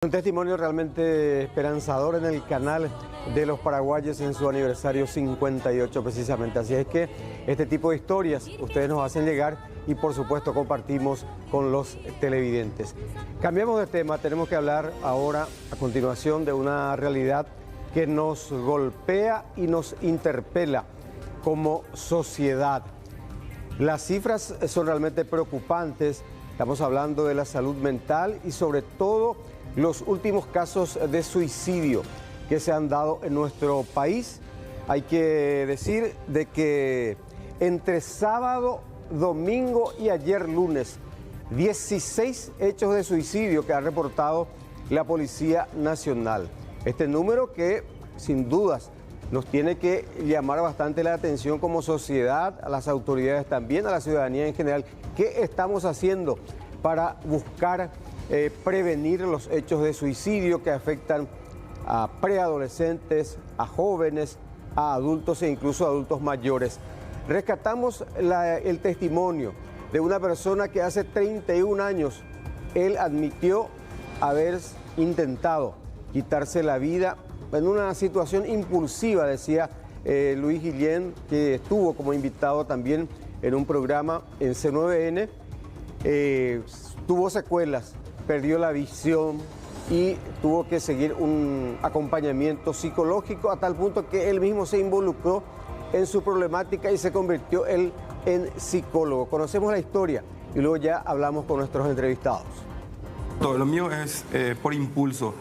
Un testimonio realmente esperanzador en el canal de los paraguayos en su aniversario 58 precisamente. Así es que este tipo de historias ustedes nos hacen llegar y por supuesto compartimos con los televidentes. Cambiamos de tema, tenemos que hablar ahora a continuación de una realidad que nos golpea y nos interpela como sociedad. Las cifras son realmente preocupantes, estamos hablando de la salud mental y sobre todo los últimos casos de suicidio que se han dado en nuestro país. Hay que decir de que entre sábado, domingo y ayer lunes, 16 hechos de suicidio que ha reportado la Policía Nacional. Este número que sin dudas nos tiene que llamar bastante la atención como sociedad, a las autoridades también, a la ciudadanía en general. ¿Qué estamos haciendo para buscar prevenir los hechos de suicidio que afectan a preadolescentes, a jóvenes, a adultos e incluso a adultos mayores? Rescatamos el testimonio de una persona que hace 31 años, él admitió haber intentado quitarse la vida en una situación impulsiva, decía Luis Guillén, que estuvo como invitado también en un programa en C9N, tuvo secuelas, perdió la visión y tuvo que seguir un acompañamiento psicológico a tal punto que él mismo se involucró en su problemática y se convirtió él en psicólogo. Conocemos la historia y luego ya hablamos con nuestros entrevistados. Todo lo mío es por impulso.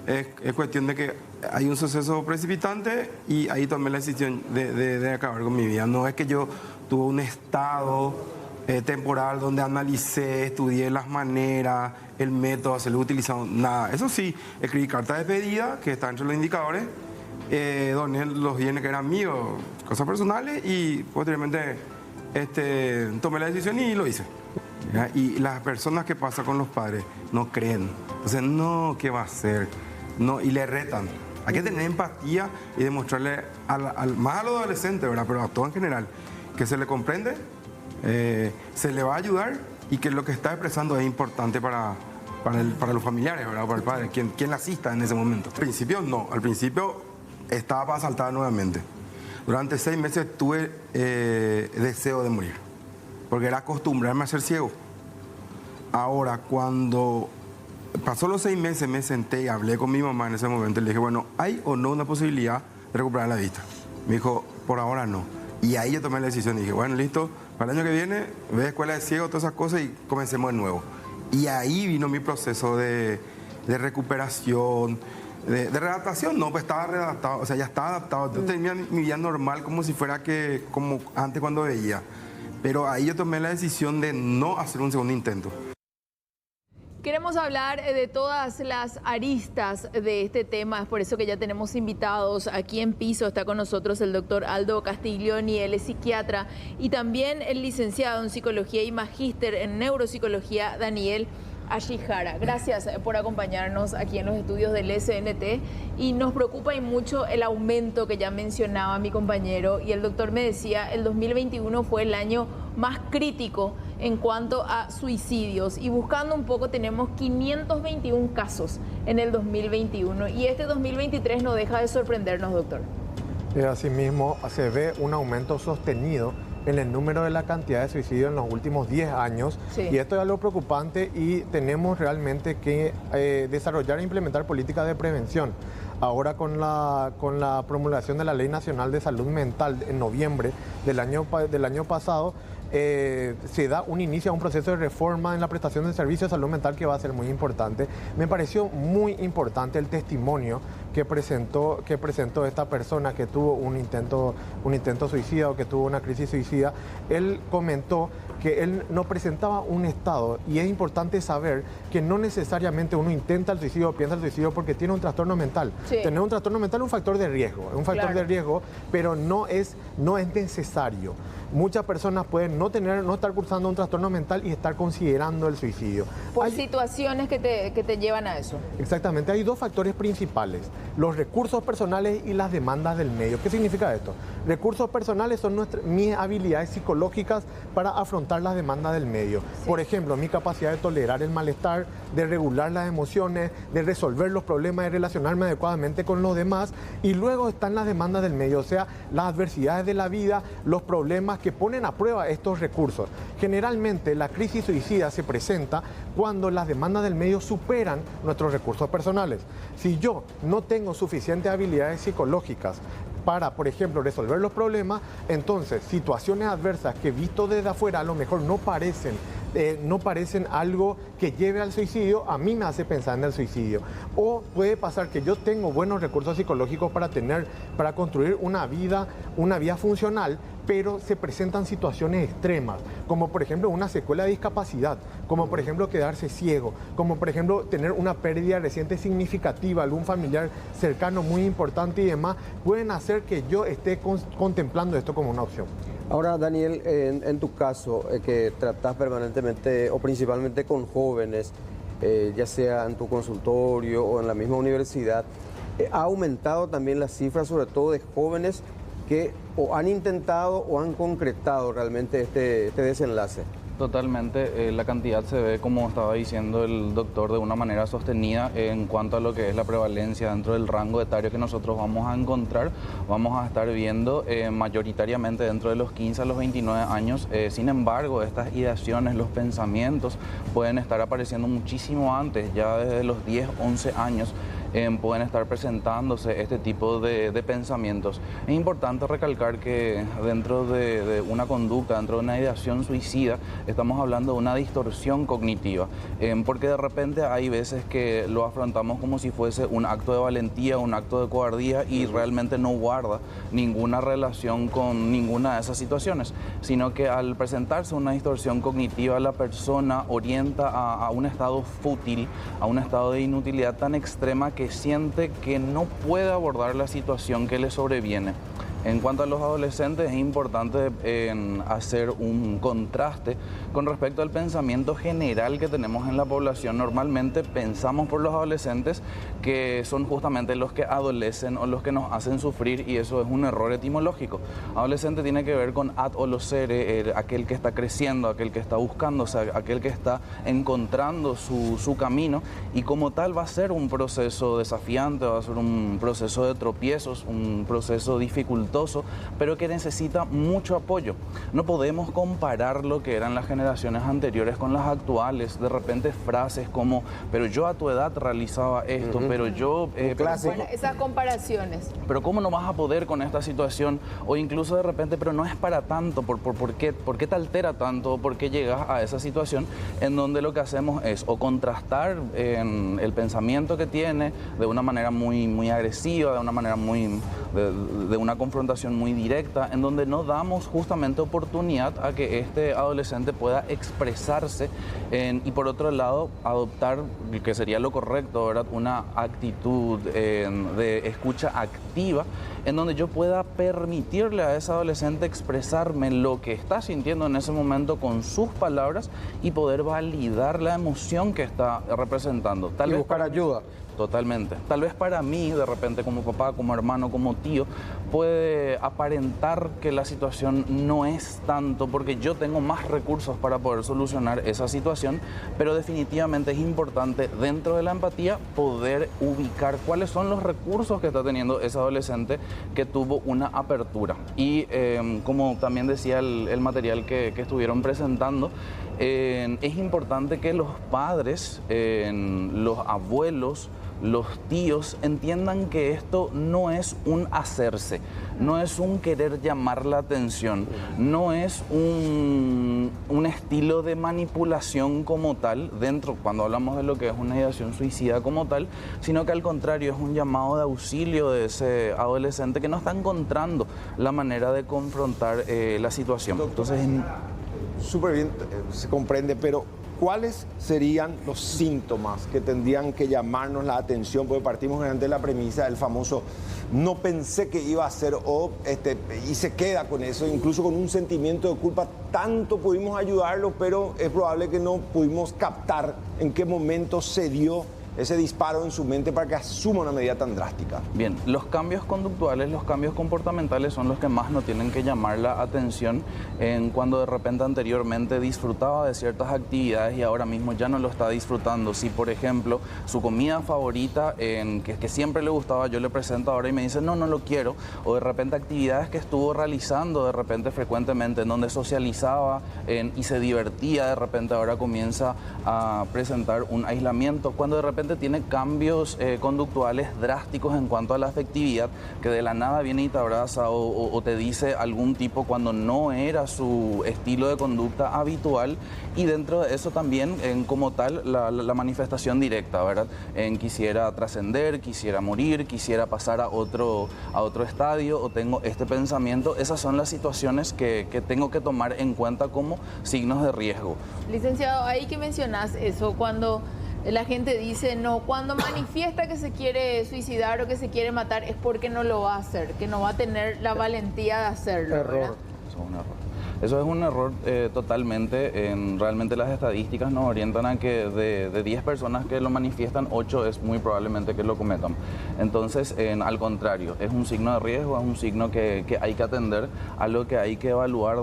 Es cuestión de que hay un suceso precipitante y ahí tomé la decisión de acabar con mi vida. No es que yo tuve un estado temporal donde analicé, estudié las maneras, el método, se lo he utilizado, nada. Eso sí, escribí carta de despedida, que está entre los indicadores, doné los bienes que eran míos, cosas personales, y posteriormente tomé la decisión y lo hice. ¿Ya? Y las personas que pasan con los padres no creen. Entonces, no, ¿qué va a hacer? No, y le retan. Hay que tener empatía y demostrarle, más a los adolescentes, ¿verdad? Pero a todo en general, que se le comprende, se le va a ayudar y que lo que está expresando es importante para los familiares, ¿verdad? Para el padre, quien la asista en ese momento. Al principio no, al principio estaba asaltada nuevamente. Durante 6 meses tuve deseo de morir, porque era acostumbrarme a ser ciego. Ahora, cuando pasó los 6 meses, me senté y hablé con mi mamá en ese momento y le dije, bueno, ¿hay o no una posibilidad de recuperar la vista? Me dijo, por ahora no. Y ahí yo tomé la decisión y dije, bueno, listo, para el año que viene, ve a escuela de ciego, todas esas cosas y comencemos de nuevo. Y ahí vino mi proceso de recuperación, de readaptación. No, pues estaba readaptado, o sea, ya estaba adaptado. Yo tenía mi vida normal como si fuera como antes cuando veía. Pero ahí yo tomé la decisión de no hacer un segundo intento. Queremos hablar de todas las aristas de este tema, es por eso que ya tenemos invitados aquí en piso. Está con nosotros el doctor Aldo Castiglioni, él es psiquiatra, y también el licenciado en psicología y magíster en neuropsicología, Daniel Ashihara. Gracias por acompañarnos aquí en los estudios del SNT, y nos preocupa y mucho el aumento que ya mencionaba mi compañero, y el doctor me decía, el 2021 fue el año más crítico en cuanto a suicidios, y buscando un poco tenemos 521 casos en el 2021 y este 2023 no deja de sorprendernos, doctor. Asimismo, se ve un aumento sostenido en el número de la cantidad de suicidios en los últimos 10 años. Sí. Y esto es algo preocupante y tenemos realmente que desarrollar e implementar políticas de prevención. Ahora con la promulgación de la Ley Nacional de Salud Mental en noviembre del año pasado, se da un inicio a un proceso de reforma en la prestación de servicios de salud mental que va a ser muy importante. Me pareció muy importante el testimonio que presentó esta persona que tuvo un intento suicida o que tuvo una crisis suicida. Él comentó que él no presentaba un estado, y es importante saber que no necesariamente uno intenta el suicidio o piensa el suicidio porque tiene un trastorno mental. Sí. Tener un trastorno mental es un factor de riesgo, de riesgo, pero no es necesario. Muchas personas pueden no estar cursando un trastorno mental y estar considerando el suicidio. Por situaciones que te llevan a eso. Exactamente, hay 2 factores principales. los recursos personales y las demandas del medio. ¿Qué significa esto? Recursos personales son mis habilidades psicológicas para afrontar las demandas del medio. Sí. Por ejemplo, mi capacidad de tolerar el malestar, de regular las emociones, de resolver los problemas, de relacionarme adecuadamente con los demás. Y luego están las demandas del medio, o sea, las adversidades de la vida, los problemas que ponen a prueba estos recursos. Generalmente la crisis suicida se presenta cuando las demandas del medio superan nuestros recursos personales. Si yo no tengo suficientes habilidades psicológicas para, por ejemplo, resolver los problemas, entonces situaciones adversas que visto desde afuera a lo mejor no parecen algo que lleve al suicidio, a mí me hace pensar en el suicidio. O puede pasar que yo tengo buenos recursos psicológicos para construir una vida funcional, pero se presentan situaciones extremas, como por ejemplo una secuela de discapacidad, como por ejemplo quedarse ciego, como por ejemplo tener una pérdida reciente significativa, algún familiar cercano muy importante y demás, pueden hacer que yo esté contemplando esto como una opción. Ahora, Daniel, en tu caso, que tratás permanentemente o principalmente con jóvenes, ya sea en tu consultorio o en la misma universidad, ¿ha aumentado también la cifra, sobre todo de jóvenes que o han intentado o han concretado realmente este desenlace? Totalmente, la cantidad se ve, como estaba diciendo el doctor, de una manera sostenida en cuanto a lo que es la prevalencia dentro del rango etario que nosotros vamos a encontrar. Vamos a estar viendo mayoritariamente dentro de los 15 a los 29 años. Sin embargo, estas ideaciones, los pensamientos pueden estar apareciendo muchísimo antes, ya desde los 10, 11 años. Pueden estar presentándose este tipo de pensamientos. Es importante recalcar que dentro de una conducta, dentro de una ideación suicida, estamos hablando de una distorsión cognitiva, porque de repente hay veces que lo afrontamos como si fuese un acto de valentía, un acto de cobardía, y realmente no guarda ninguna relación con ninguna de esas situaciones, sino que al presentarse una distorsión cognitiva, la persona orienta a un estado fútil, a un estado de inutilidad tan extrema que siente que no puede abordar la situación que le sobreviene. En cuanto a los adolescentes, es importante hacer un contraste con respecto al pensamiento general que tenemos en la población. Normalmente pensamos por los adolescentes que son justamente los que adolecen o los que nos hacen sufrir, y eso es un error etimológico. Adolescente tiene que ver con ad olocere, aquel que está creciendo, aquel que está buscando, o sea, aquel que está encontrando su camino, y como tal va a ser un proceso desafiante, va a ser un proceso de tropiezos, un proceso dificultoso, pero que necesita mucho apoyo. No podemos comparar lo que eran las generaciones anteriores con las actuales. De repente frases como, pero yo a tu edad realizaba esto, pero yo... Bueno, esas comparaciones. Pero ¿cómo no vas a poder con esta situación? O incluso de repente, pero no es para tanto, ¿por qué te altera tanto? ¿Por qué llegas a esa situación en donde lo que hacemos es o contrastar el pensamiento que tiene de una manera muy, muy agresiva, de una manera de una confrontación muy directa, en donde no damos justamente oportunidad a que este adolescente pueda expresarse y por otro lado adoptar, que sería lo correcto, ¿verdad?, una actitud de escucha activa, en donde yo pueda permitirle a ese adolescente expresarme lo que está sintiendo en ese momento con sus palabras y poder validar la emoción que está representando. Y buscar ayuda. Totalmente. Tal vez para mí, de repente, como papá, como hermano, como tío, puede aparentar que la situación no es tanto porque yo tengo más recursos para poder solucionar esa situación, pero definitivamente es importante dentro de la empatía poder ubicar cuáles son los recursos que está teniendo ese adolescente que tuvo una apertura. Y como también decía el material que estuvieron presentando, es importante que los padres, los abuelos, los tíos entiendan que esto no es un hacerse, no es un querer llamar la atención, no es un estilo de manipulación como tal, cuando hablamos de lo que es una ideación suicida como tal, sino que al contrario es un llamado de auxilio de ese adolescente que no está encontrando la manera de confrontar la situación. Entonces, súper bien, se comprende, pero ¿cuáles serían los síntomas que tendrían que llamarnos la atención? Porque partimos de la premisa del famoso no pensé que iba a ser y se queda con eso, incluso con un sentimiento de culpa. Tanto pudimos ayudarlo, pero es probable que no pudimos captar en qué momento se dio ese disparo en su mente para que asuma una medida tan drástica? Bien, los cambios conductuales, los cambios comportamentales son los que más nos tienen que llamar la atención en cuando de repente anteriormente disfrutaba de ciertas actividades y ahora mismo ya no lo está disfrutando. Si, por ejemplo, su comida favorita, que siempre le gustaba, yo le presento ahora y me dice, no lo quiero, o de repente actividades que estuvo realizando de repente frecuentemente, en donde socializaba y se divertía, de repente ahora comienza a presentar un aislamiento, cuando de repente tiene cambios conductuales drásticos en cuanto a la afectividad, que de la nada viene y te abraza o te dice algún tipo cuando no era su estilo de conducta habitual, y dentro de eso también como tal la manifestación directa, ¿verdad? Quisiera trascender, quisiera morir, quisiera pasar a otro estadio, o tengo este pensamiento. Esas son las situaciones que tengo que tomar en cuenta como signos de riesgo. Licenciado, ahí que mencionas eso, cuando la gente dice, no, cuando manifiesta que se quiere suicidar o que se quiere matar es porque no lo va a hacer, que no va a tener la valentía de hacerlo. ¿Verdad? Eso es un error. Eso es un error totalmente. Realmente las estadísticas nos orientan a que de 10 personas que lo manifiestan, 8 es muy probablemente que lo cometan. Entonces, al contrario, es un signo de riesgo, es un signo que hay que atender, algo que hay que evaluar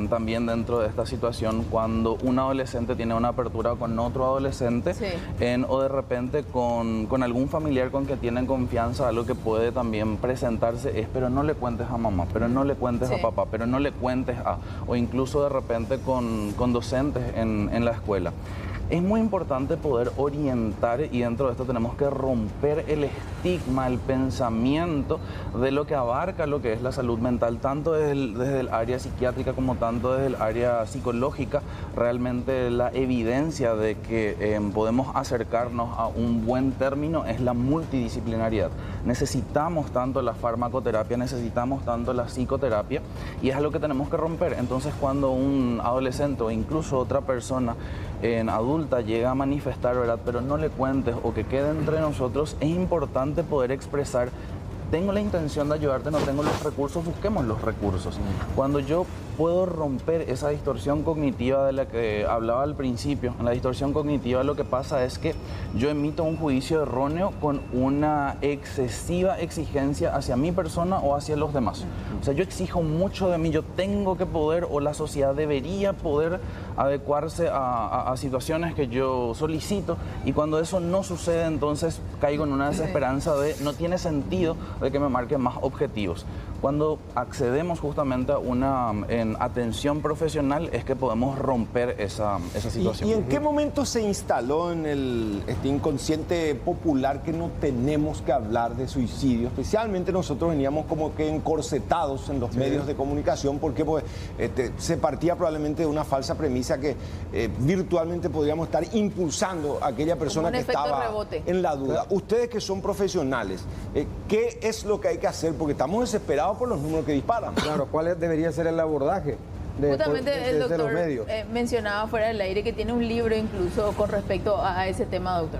también dentro de esta situación cuando un adolescente tiene una apertura con otro adolescente, sí, o de repente con algún familiar con que tienen confianza. Algo que puede también presentarse es, pero no le cuentes a mamá, pero no le cuentes, sí, a papá, pero no le cuentes o incluso de repente con docentes en la escuela. Es muy importante poder orientar, y dentro de esto tenemos que romper el estigma, el pensamiento de lo que abarca lo que es la salud mental, tanto desde el área psiquiátrica como tanto desde el área psicológica. Realmente la evidencia de que podemos acercarnos a un buen término es la multidisciplinariedad. Necesitamos tanto la farmacoterapia, necesitamos tanto la psicoterapia, y es algo que tenemos que romper. Entonces, cuando un adolescente o incluso otra persona adulta llega a manifestar, ¿verdad?, pero no le cuentes o que quede entre nosotros, es importante poder expresar: tengo la intención de ayudarte, no tengo los recursos, busquemos los recursos. Cuando yo puedo romper esa distorsión cognitiva de la que hablaba al principio, en la distorsión cognitiva lo que pasa es que yo emito un juicio erróneo con una excesiva exigencia hacia mi persona o hacia los demás. O sea, yo exijo mucho de mí, yo tengo que poder, o la sociedad debería poder adecuarse a situaciones que yo solicito, y cuando eso no sucede, entonces caigo en una desesperanza de no tiene sentido de que me marquen más objetivos. Cuando accedemos justamente a una atención profesional es que podemos romper esa situación. ¿Y en qué momento se instaló en este inconsciente popular que no tenemos que hablar de suicidio? Especialmente nosotros veníamos como que encorsetados en los, sí, medios de comunicación, porque pues, se partía probablemente de una falsa premisa que virtualmente podríamos estar impulsando a aquella persona que estaba en la duda. Claro. Ustedes que son profesionales, ¿qué es lo que hay que hacer? Porque estamos desesperados por los números que disparan. Claro, ¿cuál debería ser el abordaje justamente el doctor los medios? Mencionaba fuera del aire que tiene un libro incluso con respecto a ese tema, doctor.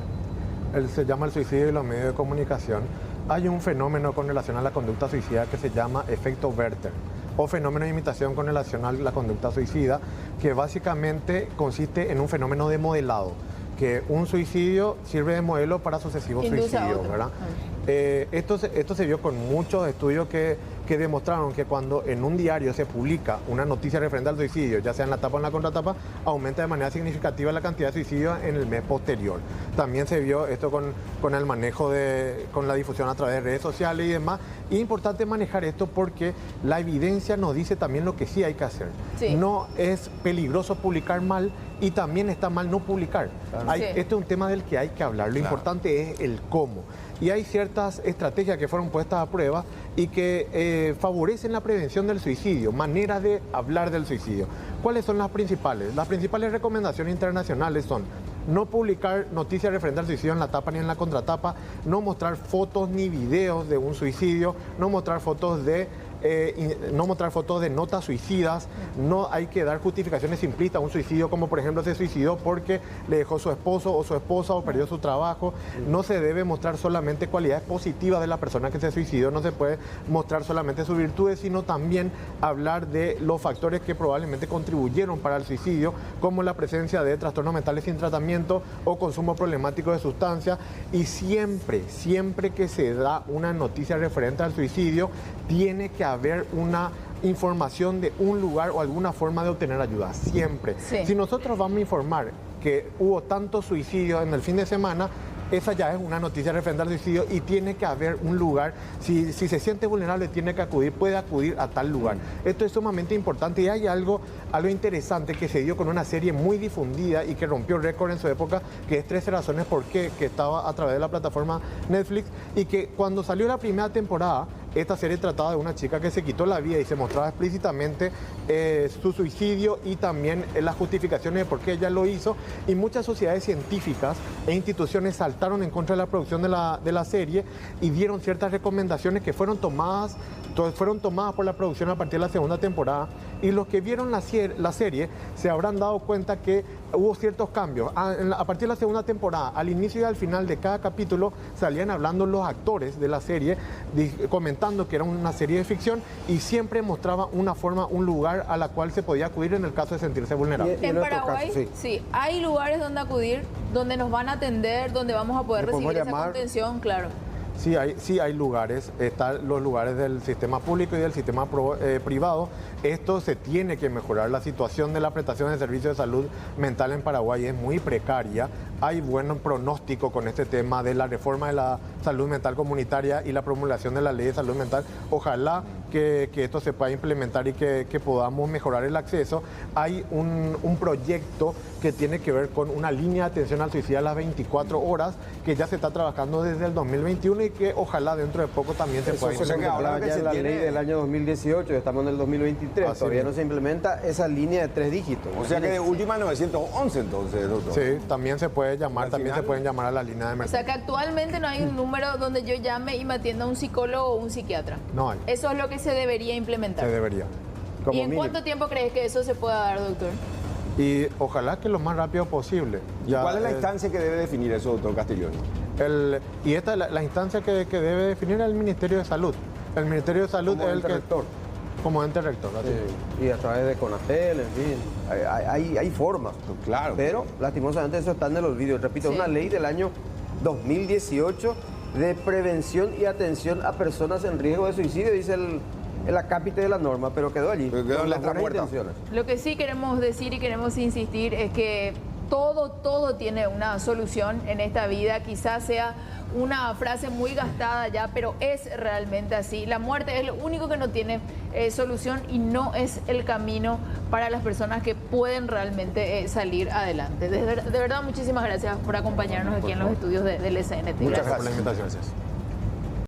Se llama El suicidio y los medios de comunicación. Hay un fenómeno con relación a la conducta suicida que se llama efecto Werther, o fenómeno de imitación con relación a la conducta suicida, que básicamente consiste en un fenómeno de modelado, que un suicidio sirve de modelo para sucesivos suicidios, ¿verdad? Esto se vio con muchos estudios que demostraron que cuando en un diario se publica una noticia referente al suicidio, ya sea en la tapa o en la contratapa, aumenta de manera significativa la cantidad de suicidios en el mes posterior. También se vio esto con el manejo con la difusión a través de redes sociales y demás. Y es importante manejar esto porque la evidencia nos dice también lo que sí hay que hacer. Sí. No es peligroso publicar mal, y también está mal no publicar. Claro. Este es un tema del que hay que hablar. Lo, claro, importante es el cómo. Y hay ciertas estrategias que fueron puestas a prueba y que favorecen la prevención del suicidio, maneras de hablar del suicidio. ¿Cuáles son las principales? Las principales recomendaciones internacionales son: no publicar noticias referentes al suicidio en la tapa ni en la contratapa, no mostrar fotos ni videos de un suicidio, no mostrar fotos de no mostrar fotos de notas suicidas, no hay que dar justificaciones simplistas a un suicidio, como por ejemplo se suicidó porque le dejó su esposo o su esposa o perdió su trabajo. No se debe mostrar solamente cualidades positivas de la persona que se suicidó, no se puede mostrar solamente sus virtudes, sino también hablar de los factores que probablemente contribuyeron para el suicidio, como la presencia de trastornos mentales sin tratamiento o consumo problemático de sustancias. Y siempre que se da una noticia referente al suicidio, tiene que haber una información de un lugar o alguna forma de obtener ayuda, siempre. Sí. Si nosotros vamos a informar que hubo tantos suicidios en el fin de semana, esa ya es una noticia referente al suicidio y tiene que haber un lugar. Si se siente vulnerable, puede acudir a tal lugar. Esto es sumamente importante y hay algo interesante que se dio con una serie muy difundida y que rompió récord en su época, que es 13 razones por qué, que estaba a través de la plataforma Netflix, y que cuando salió la primera temporada, esta serie trataba de una chica que se quitó la vida y se mostraba explícitamente su suicidio y también las justificaciones de por qué ella lo hizo, y muchas sociedades científicas e instituciones saltaron en contra de la producción de la serie y dieron ciertas recomendaciones que fueron tomadas por la producción a partir de la segunda temporada, y los que vieron la serie se habrán dado cuenta que hubo ciertos cambios. A partir de la segunda temporada, al inicio y al final de cada capítulo, salían hablando los actores de la serie, comentando que era una serie de ficción, y siempre mostraba una forma, un lugar a la cual se podía acudir en el caso de sentirse vulnerable. En Paraguay, sí, hay lugares donde acudir, donde nos van a atender, donde vamos a poder recibir esa contención, claro. Sí hay lugares, están los lugares del sistema público y del sistema privado. Esto se tiene que mejorar. La situación de la prestación de servicios de salud mental en Paraguay es muy precaria. Hay buen pronóstico con este tema de la reforma de la salud mental comunitaria y la promulgación de la ley de salud mental. Ojalá que esto se pueda implementar y que podamos mejorar el acceso. Hay un proyecto que tiene que ver con una línea de atención al suicidio a las 24 horas, que ya se está trabajando desde el 2021 y que ojalá dentro de poco también se pueda implementar. Que hablaba ya de la ley del año 2018, estamos en el 2023, todavía no se implementa esa línea de 3 dígitos. O sea que de última 911 entonces, doctor. Sí, también se puede llamar, también se pueden llamar a la línea de emergencia. O sea que actualmente no hay un número donde yo llame y me atienda un psicólogo o un psiquiatra. No hay. Eso es lo que se debería implementar. Se debería. ¿Y en cuánto tiempo crees que eso se pueda dar, doctor? Y ojalá que lo más rápido posible. ¿Cuál es la instancia que debe definir eso, doctor Castiglioni? Esta es la instancia que debe definir el Ministerio de Salud. El Ministerio de Salud como es el que... rector. Como ente rector. Sí. Y a través de CONATEL, en fin. Hay formas. Claro. Pero lastimosamente eso está en el olvido. Repito, Sí. Es una ley del año 2018 de prevención y atención a personas en riesgo de suicidio, dice el acápite de la norma, pero quedó allí. Pero quedó en las letra buenas muerta. intenciones. Lo que sí queremos decir y queremos insistir es que todo tiene una solución en esta vida. Quizás sea una frase muy gastada ya, pero es realmente así. La muerte es lo único que no tiene solución y no es el camino para las personas que pueden realmente salir adelante. De verdad, muchísimas gracias por acompañarnos aquí en los estudios del SNT. Muchas gracias por la invitación.